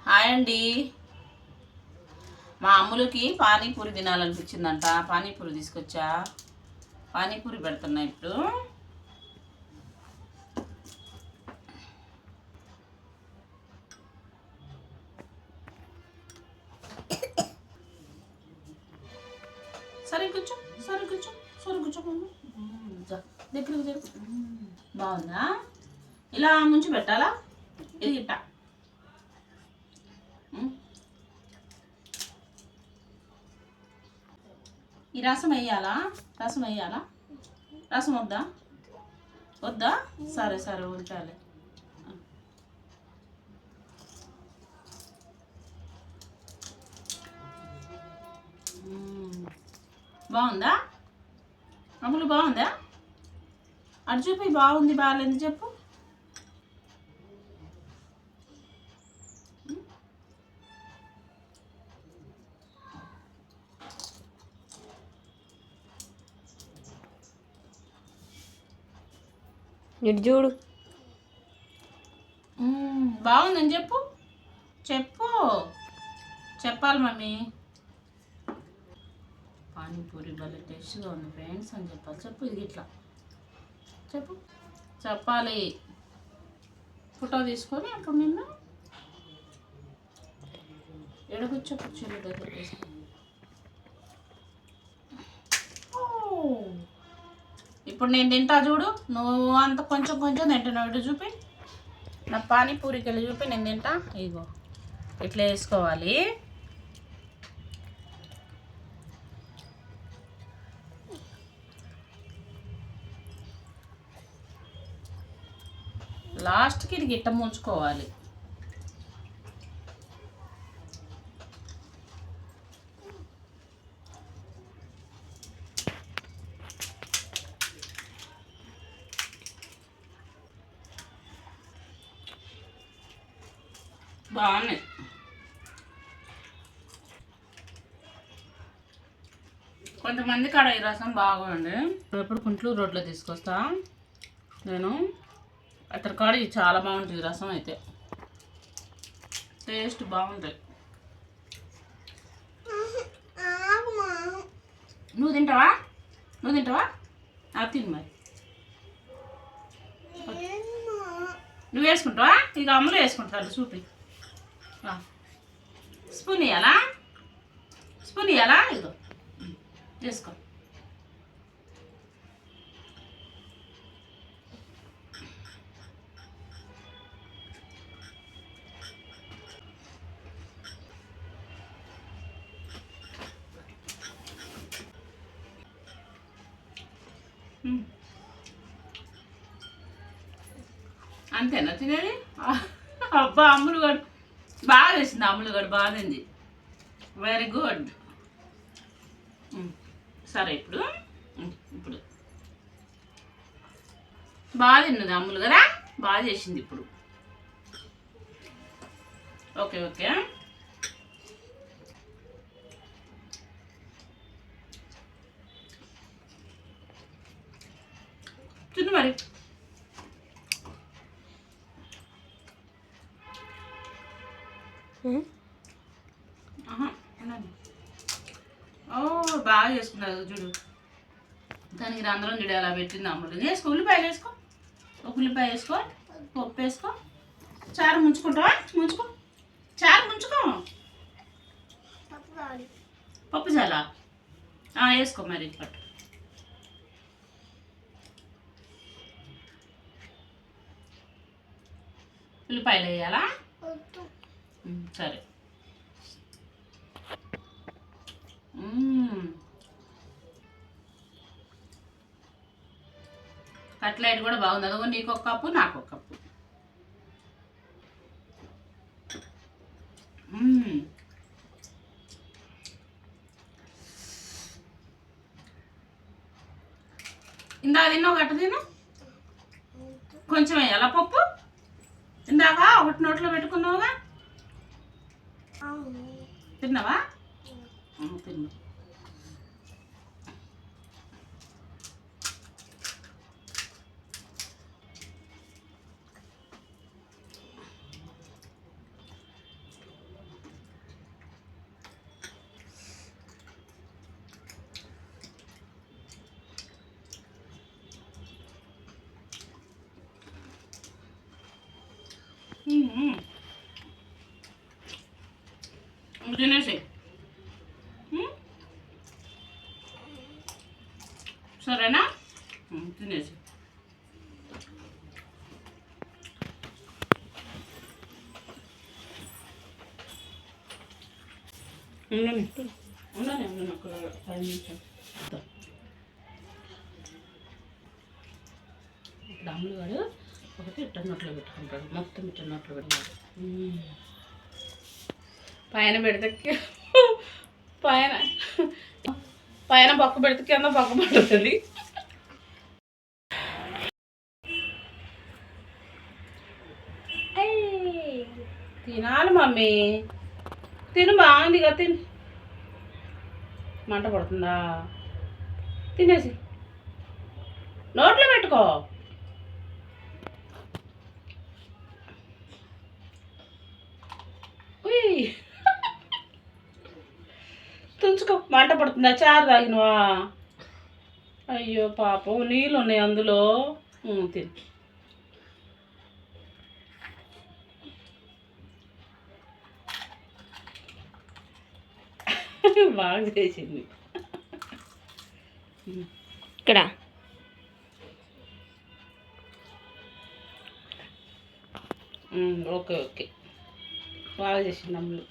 Hi అండి. మా అమ్ములకి పానీపూరి తినాలనిపించిందంట. పానీపూరి తీసుకొచ్చా. పానీపూరి పెడుతున్నా ఇప్పుడు. సరే కూర్చో, సరే కూర్చో, సరే కూర్చో. దగ్గరకు జరుగు. బాగుందా? ఇలా ముంచి పెట్టాలా? ఇది ఇట్ట ఈ రసం వేయాలా? రసం వేయాలా? రసం వద్దా? వద్దా? సరే సరే ఉంటాలే. బాగుందా? అమ్ములు బాగుందా? అటు చూపి. బాగుంది బాగాలేదు చెప్పు. ఇటు చూడు. బాగుందని చెప్పు. చెప్పు. చెప్పాలి మమ్మీ. పానీపూరి భలే టేస్ట్గా ఉంది ఫ్రెండ్స్ అని చెప్పాలి. చెప్పు. ఇది ఇట్లా చెప్పు. చెప్పాలి. ఫోటో తీసుకొని అప్పుడు నిన్ను ఎడగొచ్చా కూర్చోలేదు. ఇప్పుడు నేను తింటా చూడు. నువ్వు అంత కొంచెం కొంచెం తింటున్నావు. ఇటు చూపి. నా పానీపూరికి వెళ్ళి చూపి. నేను తింటా. ఇగో ఇట్లా వేసుకోవాలి. లాస్ట్కి ఇది గిట్ట ముంచుకోవాలి. బాగున్నాయి. కొంతమంది కాడ ఈ రసం బాగుంది. ఎప్పుడు గుంటూరు రోడ్లో తీసుకొస్తా నేను. అతని కాడ ఇది చాలా బాగుంటుంది రసం అయితే. టేస్ట్ బాగుంటుంది. నువ్వు తింటావా? నువ్వు తింటావా? అది తిను మరి. నువ్వు వేసుకుంటావా? ఇక అమ్ములు వేసుకుంటాను చూపి. స్పూన్ ఇవ్వాలా? స్పూన్ ఇవ్వాలా? ఇదో వేసుకో. అంతేనా తినేది? అబ్బా అమ్ములు గడు బాగా వేసింది. అమ్ములు గడు బాగుంది. Very good. సరే ఇప్పుడు ఇప్పుడు బాగా తిన్నది అమ్ములు కదా. బాగా చేసింది ఇప్పుడు. Okay okay. తిను మరి. ఓ బాగా చేసుకున్నారు చూడు. దానికి రంధ్రం చూడు అలా పెట్టింది అమ్ములు. వేసుకో. ఉల్లిపాయలు వేసుకో. ఒక ఉల్లిపాయ వేసుకో. పప్పు వేసుకో. చారు ముంచుకుంటావా? ముంచుకో. చారు ముంచుకో. పప్పు చాలా వేసుకో మరి. పట్టు. ఉల్లిపాయలు వేయాలా? సరే. కట్లెట్ కూడా బాగుంది. అదిగో నీకు ఒక కప్పు, నాకు ఒక కప్పు. ఇందాక తిన్నావు గట్ట తిను. కొంచెం వేయాలా పప్పు? ఇందాక ఒకటి నోట్లో పెట్టుకున్నావుగా. తిన్నావా? తిన్నా. తినేసి సరేనా? తినేసి ఉండని ఒక 5 నిమిషాలు. ఇప్పుడు అమ్ములు వాడు ఒకటి ఇట్ట నోట్లో పెట్టుకుంటాడు, మొత్తం ఇట్ట నోట్లో పెట్టుకుంటాడు. పైన పెడితే పైన పైన పక్క పెడితే కింద పక్క పడుతుంది. తినాలి మమ్మీ, తిను, బాగుందిగా తిను. మంట పడుతుందా? తినేసి నోట్లో పెట్టుకో. తుంచుకో. మంట పడుతుందా? చారు తాగినవా? అయ్యో పాపం, నీళ్ళు ఉన్నాయి అందులో. తిను. బాగా చేసింది. ఇక్కడ ఓకే ఓకే, బాగా చేసింది అమ్ములు.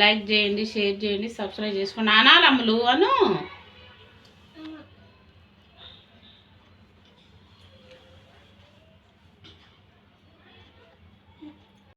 లైక్ చేయండి, షేర్ చేయండి, సబ్స్క్రైబ్ చేసుకోండి. అనాలి అమ్ములు అను.